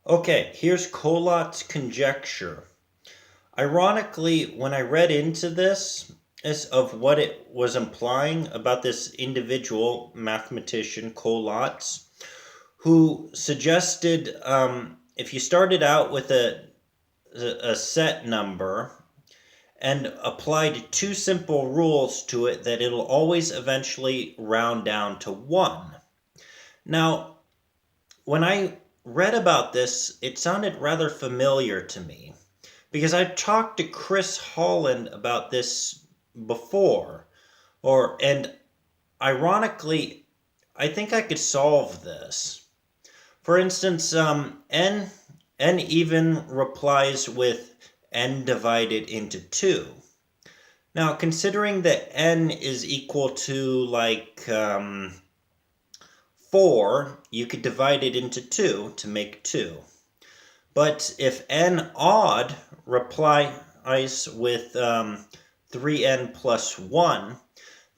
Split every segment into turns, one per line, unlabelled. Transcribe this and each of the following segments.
Okay, here's Collat's conjecture. Ironically, when I read into this, as of what it was implying about this individual mathematician, Collat, who suggested if you started out with a set number and applied two simple rules to it, that it'll always eventually round down to 1. Now, when I read about this, it sounded rather familiar to me because I've talked to Chris Holland about this before, and ironically, I think I could solve this. For instance, n even replies with n divided into 2. Now, considering that n is equal to 4, you could divide it into 2 to make 2. But if n odd replies with 3n plus 1,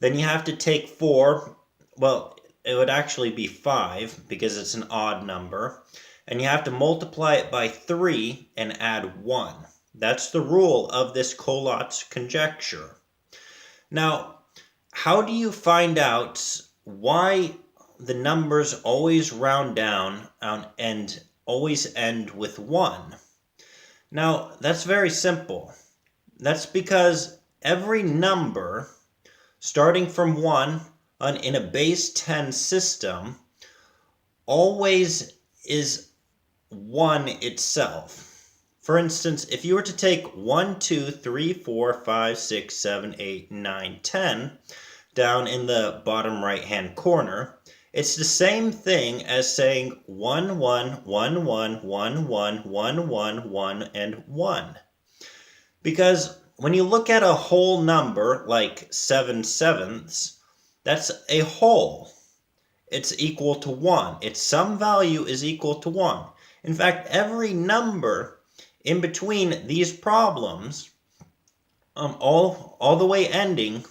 then you have to take 4, well, it would actually be 5 because it's an odd number, and you have to multiply it by 3 and add 1. That's the rule of this Collat's conjecture. Now, how do you find out why the numbers always round down and always end with 1? Now, that's very simple. That's because every number starting from 1 in a base 10 system always is 1 itself. For instance, if you were to take 1, 2, 3, 4, 5, 6, 7, 8, 9, 10 down in the bottom right-hand corner, it's the same thing as saying 1, 1, 1, 1, 1, 1, 1, 1, 1, and 1. Because when you look at a whole number like 7/7, that's a whole. It's equal to 1. Its sum value is equal to 1. In fact, every number in between these problems, all the way ending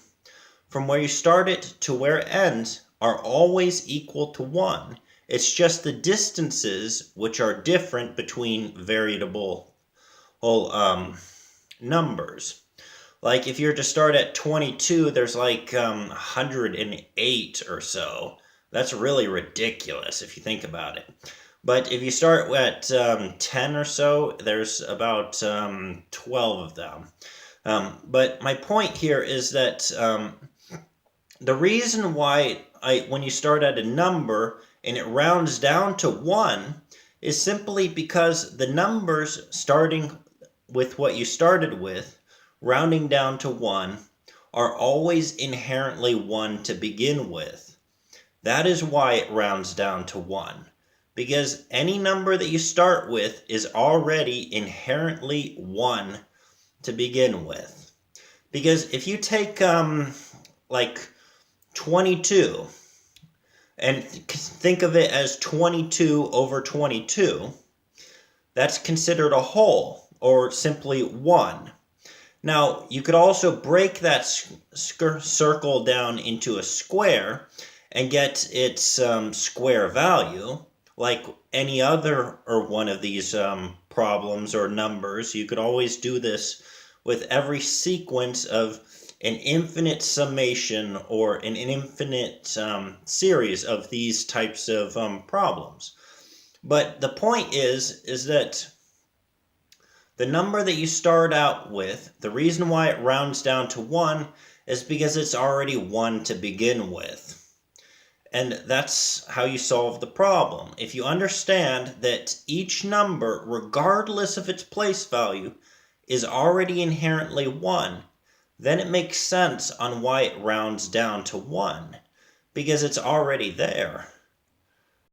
from where you start it to where it ends, are always equal to 1. It's just the distances which are different between variable numbers. Like if you're to start at 22, there's 108 or so. That's really ridiculous if you think about it. But if you start at 10 or so, there's about 12 of them. But my point here is that the reason why when you start at a number and it rounds down to 1 is simply because the numbers starting with what you started with, rounding down to 1, are always inherently 1 to begin with. That is why it rounds down to 1. Because any number that you start with is already inherently 1 to begin with. Because if you take 22 and think of it as 22 over 22, that's considered a whole, or simply 1. Now, you could also break that circle down into a square and get its square value, like any other or one of these problems or numbers. You could always do this with every sequence of an infinite summation or an infinite series of these types of problems. But the point is that the number that you start out with, the reason why it rounds down to 1 is because it's already 1 to begin with. And that's how you solve the problem. If you understand that each number, regardless of its place value, is already inherently 1, then it makes sense on why it rounds down to 1, because it's already there.